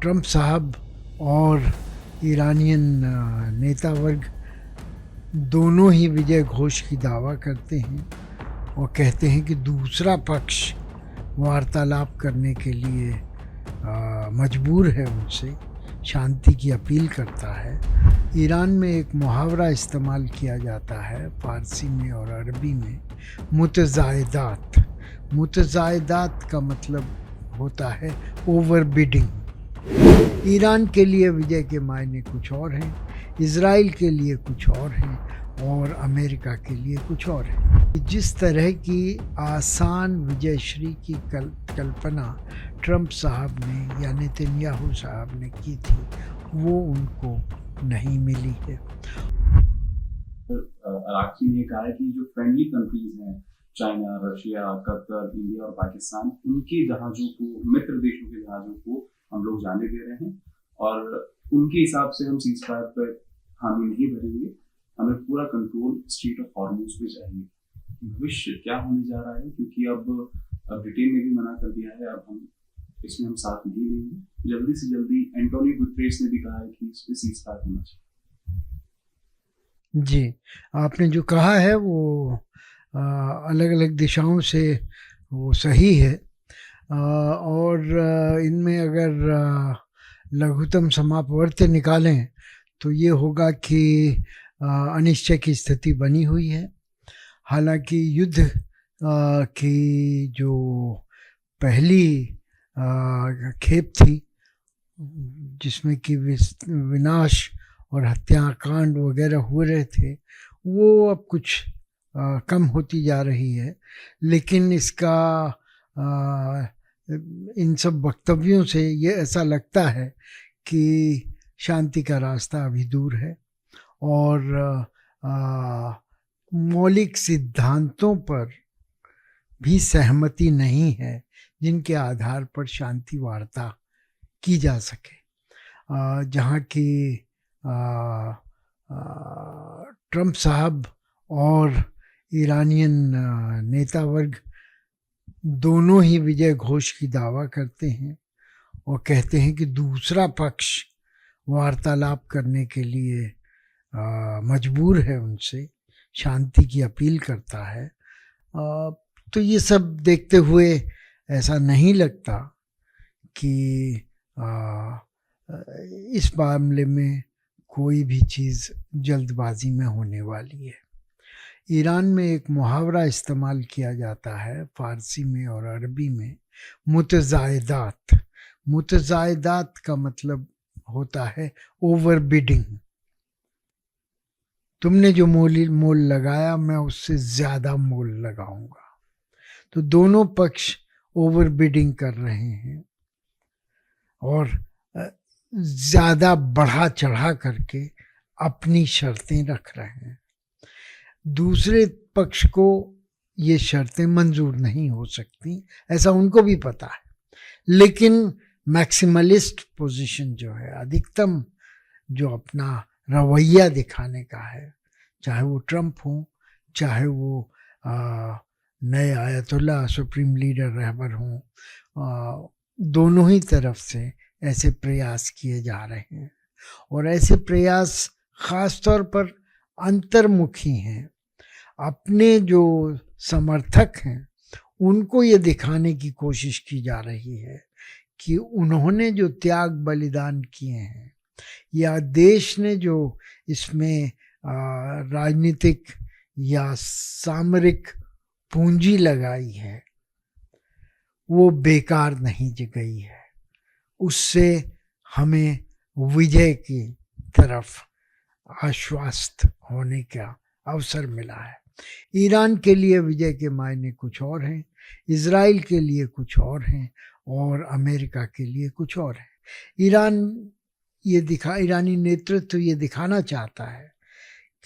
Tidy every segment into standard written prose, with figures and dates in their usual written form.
Trump साहब और Iranian नेता वर्ग दोनों ही विजय घोष की दावा करते हैं और कहते हैं कि दूसरा पक्ष वार्तालाप करने के लिए मजबूर है, उनसे शांति की अपील करता है। ईरान में एक मुहावरा इस्तेमाल किया जाता है फ़ारसी में और अरबी में, मुतज़ायदात। मुतज़ायदात का मतलब होता है ओवरबिडिंग। ईरान के लिए विजय के मायने कुछ और हैं, इज़राइल के लिए कुछ और हैं और अमेरिका के लिए कुछ और है। जिस तरह की आसान विजयश्री की कल्पना ट्रंप साहब ने या नेतन्याहू साहब ने की थी, वो उनको नहीं मिली है। अराक्ची ने कहा है कि जो फ्रेंडली कंट्रीज हैं, चाइना, रशिया, कतर, इंडिया और पाकिस्तान, उनके जहाज़ों को, मित्र देशों के जहाज़ों को हम लोग जाने दे रहे हैं और उनके हिसाब से हम सीज फायर पर हामी नहीं भरेंगे। हमें पूरा कंट्रोल स्ट्रेट ऑफ हॉर्मुज़ पे चाहिए। भविष्य क्या होने जा रहा है, क्योंकि अब ब्रिटेन ने भी मना कर दिया है, अब हम इसमें हम साथ नहीं लेंगे। जल्दी से जल्दी एंटोनियो गुतेरेस ने भी कहा है कि इस पे सीज फायर होना चाहिए। जी, आपने जो कहा है वो अलग अलग दिशाओं से वो सही है और इनमें अगर लघुत्तम समापवर्त्य निकालें तो ये होगा कि अनिश्चय की स्थिति बनी हुई है। हालांकि युद्ध की जो पहली खेप थी, जिसमें कि विनाश और हत्याकांड वगैरह हो रहे थे, वो अब कुछ कम होती जा रही है। लेकिन इसका इन सब वक्तव्यों से ये ऐसा लगता है कि शांति का रास्ता अभी दूर है और मौलिक सिद्धांतों पर भी सहमति नहीं है जिनके आधार पर शांति वार्ता की जा सके। जहाँ की ट्रंप साहब और ईरानियन नेता वर्ग दोनों ही विजय घोष की दावा करते हैं और कहते हैं कि दूसरा पक्ष वार्तालाप करने के लिए मजबूर है, उनसे शांति की अपील करता है। तो ये सब देखते हुए ऐसा नहीं लगता कि इस मामले में कोई भी चीज़ जल्दबाजी में होने वाली है। ईरान में एक मुहावरा इस्तेमाल किया जाता है फ़ारसी में और अरबी में, मुतज़ायदात। मुतज़ायदात का मतलब होता है ओवरबिडिंग। तुमने जो मोल लगाया, मैं उससे ज़्यादा मोल लगाऊंगा। तो दोनों पक्ष ओवरबिडिंग कर रहे हैं और ज़्यादा बढ़ा चढ़ा करके अपनी शर्तें रख रहे हैं। दूसरे पक्ष को ये शर्तें मंजूर नहीं हो सकती, ऐसा उनको भी पता है। लेकिन मैक्सिमलिस्ट पोजीशन जो है, अधिकतम जो अपना रवैया दिखाने का है, चाहे वो ट्रंप हो, चाहे वो नए आयतुल्ला सुप्रीम लीडर रहबर हों, दोनों ही तरफ से ऐसे प्रयास किए जा रहे हैं और ऐसे प्रयास ख़ास तौर पर अंतर्मुखी हैं। अपने जो समर्थक हैं उनको ये दिखाने की कोशिश की जा रही है कि उन्होंने जो त्याग बलिदान किए हैं या देश ने जो इसमें राजनीतिक या सामरिक पूंजी लगाई है, वो बेकार नहीं गई है। उससे हमें विजय की तरफ आश्वस्त होने का अवसर मिला है। ईरान के लिए विजय के मायने कुछ और हैं, इज़राइल के लिए कुछ और हैं और अमेरिका के लिए कुछ और है। ईरानी नेतृत्व ये दिखाना चाहता है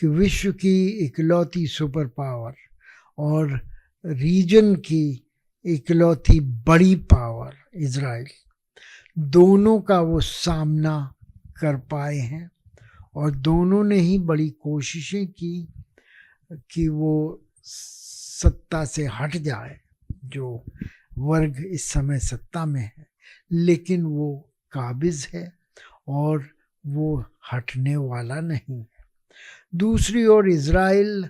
कि विश्व की इकलौती सुपर पावर और रीजन की इकलौती बड़ी पावर इज़राइल, दोनों का वो सामना कर पाए हैं और दोनों ने ही बड़ी कोशिशें की कि वो सत्ता से हट जाए, जो वर्ग इस समय सत्ता में है, लेकिन वो काबिज है और वो हटने वाला नहीं है। दूसरी ओर इज़राइल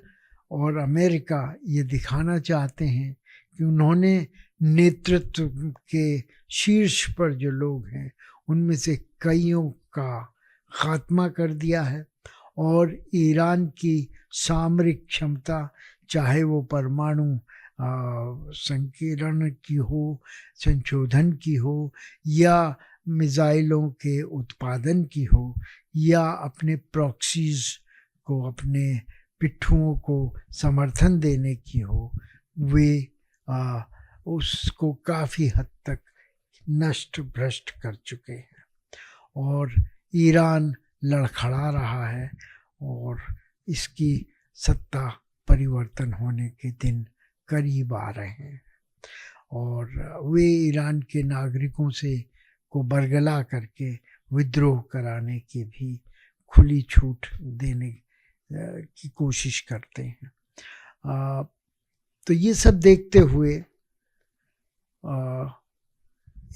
और अमेरिका ये दिखाना चाहते हैं कि उन्होंने नेतृत्व के शीर्ष पर जो लोग हैं उनमें से कईयों का खात्मा कर दिया है और ईरान की सामरिक क्षमता, चाहे वो परमाणु संकीर्ण की हो, संशोधन की हो, या मिसाइलों के उत्पादन की हो, या अपने प्रॉक्सीज को, अपने पिट्ठुओं को समर्थन देने की हो, वे उसको काफ़ी हद तक नष्ट भ्रष्ट कर चुके हैं और ईरान लड़खड़ा रहा है और इसकी सत्ता परिवर्तन होने के दिन करीब आ रहे हैं और वे ईरान के नागरिकों से को बरगला करके विद्रोह कराने की भी खुली छूट देने की कोशिश करते हैं। तो ये सब देखते हुए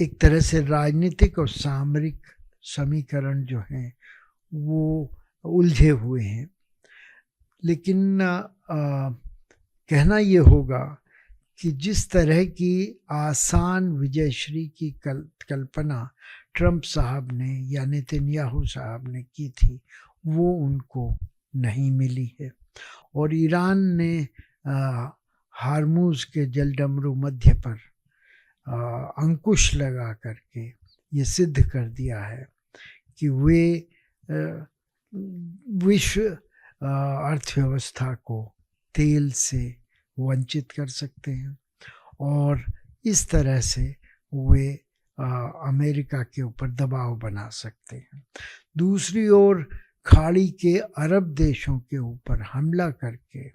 एक तरह से राजनीतिक और सामरिक समीकरण जो हैं वो उलझे हुए हैं, लेकिन कहना ये होगा कि जिस तरह की आसान विजयश्री की कल्पना ट्रंप साहब ने या नेतन्याहू साहब ने की थी वो उनको नहीं मिली है और ईरान ने हार्मूज के जलडमरू मध्य पर अंकुश लगा करके ये सिद्ध कर दिया है कि वे विश्व अर्थव्यवस्था को तेल से वंचित कर सकते हैं और इस तरह से वे अमेरिका के ऊपर दबाव बना सकते हैं। दूसरी ओर खाड़ी के अरब देशों के ऊपर हमला करके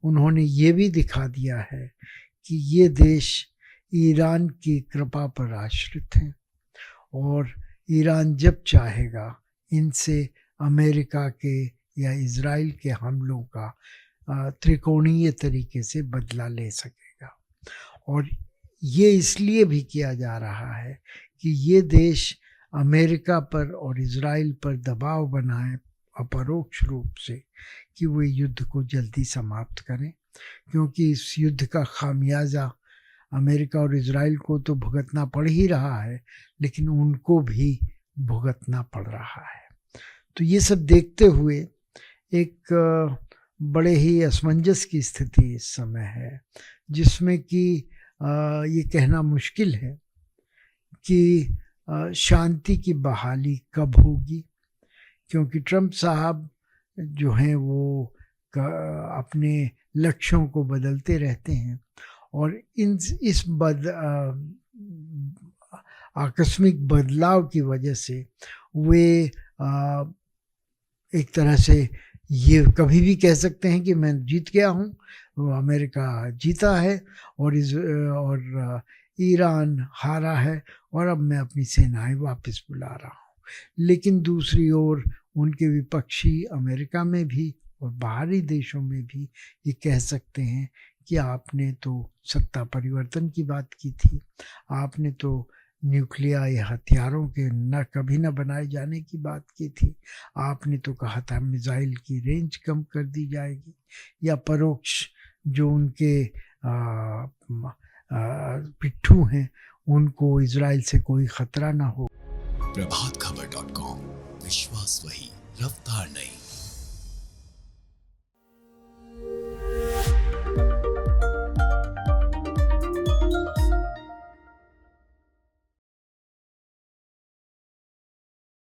उन्होंने ये भी दिखा दिया है कि ये देश ईरान की कृपा पर आश्रित हैं और ईरान जब चाहेगा इनसे अमेरिका के या इज़राइल के हमलों का त्रिकोणीय तरीके से बदला ले सकेगा और ये इसलिए भी किया जा रहा है कि ये देश अमेरिका पर और इज़राइल पर दबाव बनाए अपरोक्ष रूप से कि वे युद्ध को जल्दी समाप्त करें, क्योंकि इस युद्ध का खामियाजा अमेरिका और इज़राइल को तो भुगतना पड़ ही रहा है, लेकिन उनको भी भुगतना पड़ रहा है। तो ये सब देखते हुए एक बड़े ही असमंजस की स्थिति इस समय है, जिसमें कि ये कहना मुश्किल है कि शांति की बहाली कब होगी, क्योंकि ट्रंप साहब जो हैं वो अपने लक्ष्यों को बदलते रहते हैं और इस आकस्मिक बदलाव की वजह से वे एक तरह से ये कभी भी कह सकते हैं कि मैं जीत गया हूँ, अमेरिका जीता है और ईरान हारा है और अब मैं अपनी सेनाएं वापस बुला रहा हूँ। लेकिन दूसरी ओर उनके विपक्षी अमेरिका में भी और बाहरी देशों में भी ये कह सकते हैं कि आपने तो सत्ता परिवर्तन की बात की थी, आपने तो न्यूक्लियर हथियारों के कभी न बनाए जाने की बात की थी, आपने तो कहा था मिसाइल की रेंज कम कर दी जाएगी, या परोक्ष जो उनके पिट्ठू हैं उनको इजराइल से कोई खतरा ना हो। प्रभातखबर.com, विश्वास वही, रफ्तार नहीं।